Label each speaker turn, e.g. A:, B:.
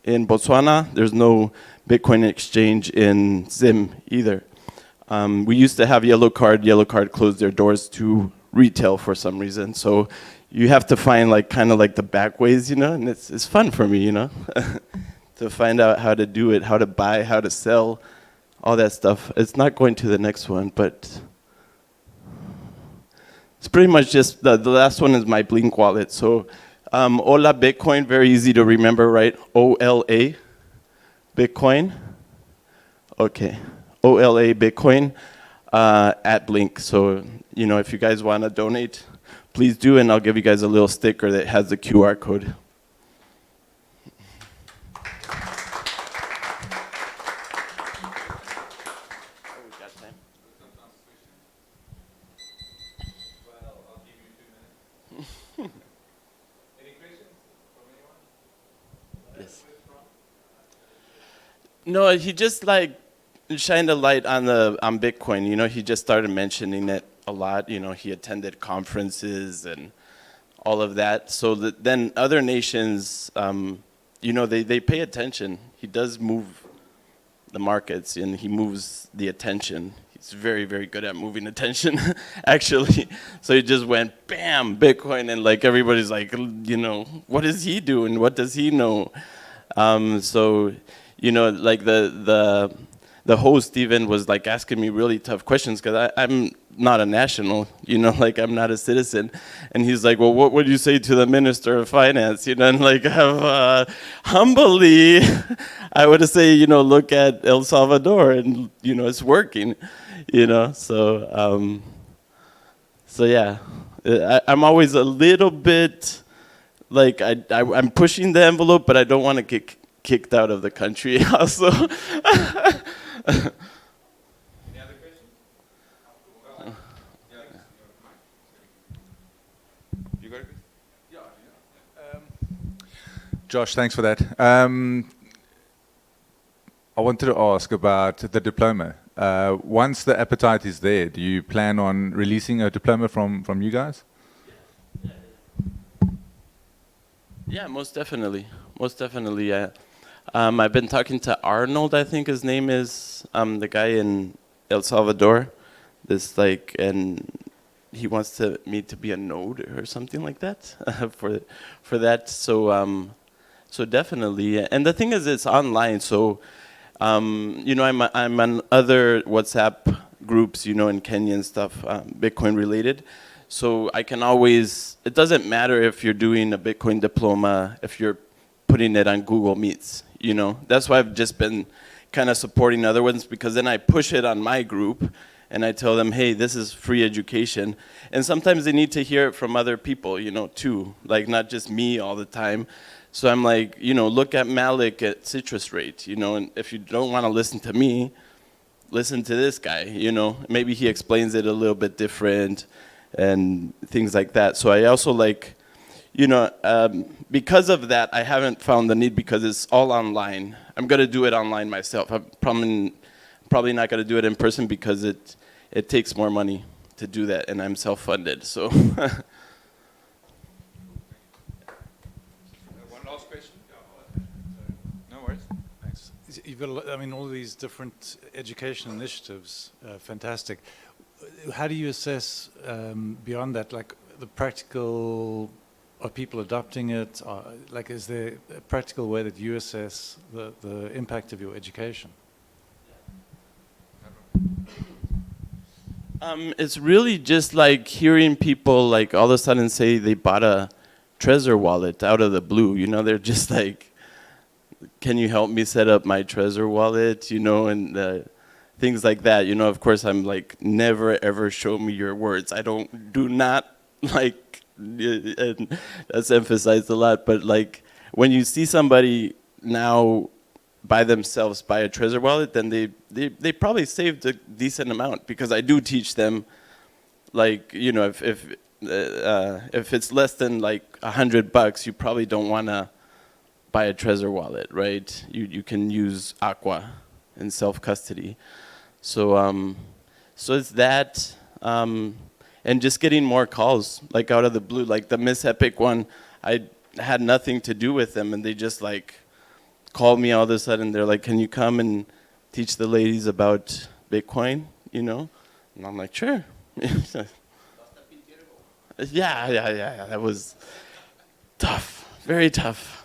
A: in Botswana. There's no Bitcoin exchange in Zim either. We used to have Yellow Card. Yellow Card closed their doors to retail for some reason. So you have to find like kind of like the back ways, you know, and it's fun for me, you know, to find out how to do it, how to buy, how to sell, all that stuff. It's not going to the next one, but it's pretty much just, the last one is my Blink wallet. So Ola Bitcoin, very easy to remember, right? OLA Bitcoin. Okay, OLA Bitcoin at Blink. So, you know, if you guys want to donate, please do, and I'll give you guys a little sticker that has the QR code. No, he just like shined a light on Bitcoin. You know, he just started mentioning it a lot. You know, he attended conferences and all of that. So then other nations, you know, they pay attention. He does move the markets, and he moves the attention. He's very, very good at moving attention, actually. So he just went, bam, Bitcoin, and like everybody's like, you know, what is he doing? What does he know? So, you know, like the host even was like asking me really tough questions because I'm not a national, you know, like I'm not a citizen. And he's like, well, what would you say to the Minister of Finance? You know, and like humbly, I would say, you know, look at El Salvador and, you know, it's working, you know. So, so yeah, I'm always a little bit like I'm pushing the envelope, but I don't want to get kicked out of the country also.
B: Any other questions? You got it? Yeah. Josh, thanks for that. I wanted to ask about the diploma. Once the appetite is there, do you plan on releasing a diploma from you guys?
A: Yeah, most definitely. Most definitely, yeah. I've been talking to Arnold, I think his name is, the guy in El Salvador. And he wants me to be a node or something like that for that. So so definitely. And the thing is, it's online. So you know, I'm on other WhatsApp groups, you know, in Kenya and stuff, Bitcoin related. So I can always. It doesn't matter if you're doing a Bitcoin diploma if you're putting it on Google Meets. You know, that's why I've just been kind of supporting other ones, because then I push it on my group and I tell them, hey, this is free education. And sometimes they need to hear it from other people, you know, too, like not just me all the time. So I'm like, you know, look at Malik at Citrus Rate, you know, and if you don't want to listen to me, listen to this guy, you know, maybe he explains it a little bit different and things like that. So I also like, you know, because of that, I haven't found the need, because it's all online. I'm going to do it online myself. I'm probably not going to do it in person because it takes more money to do that, and I'm self-funded. So.
B: One last question? No worries.
C: Thanks. You've got, I mean, all these different education initiatives, fantastic. How do you assess, beyond that, like the practical? Are people adopting it? Like, is there a practical way that you assess the impact of your education?
A: It's really just like hearing people like all of a sudden say they bought a Trezor wallet out of the blue. You know, they're just like, can you help me set up my Trezor wallet? You know, and things like that. You know, of course, I'm like, never ever show me your words. Do not like. And that's emphasized a lot, but like when you see somebody now by themselves buy a Trezor wallet, then they probably saved a decent amount, because I do teach them, like, you know, if it's less than like $100, you probably don't want to buy a Trezor wallet, right? You can use Aqua in self-custody. So so it's that. And just getting more calls, like out of the blue, like the Miss Epic one, I had nothing to do with them, and they just like called me all of a sudden. They're like, "Can you come and teach the ladies about Bitcoin?" You know, and I'm like, "Sure." Yeah. That was tough, very tough.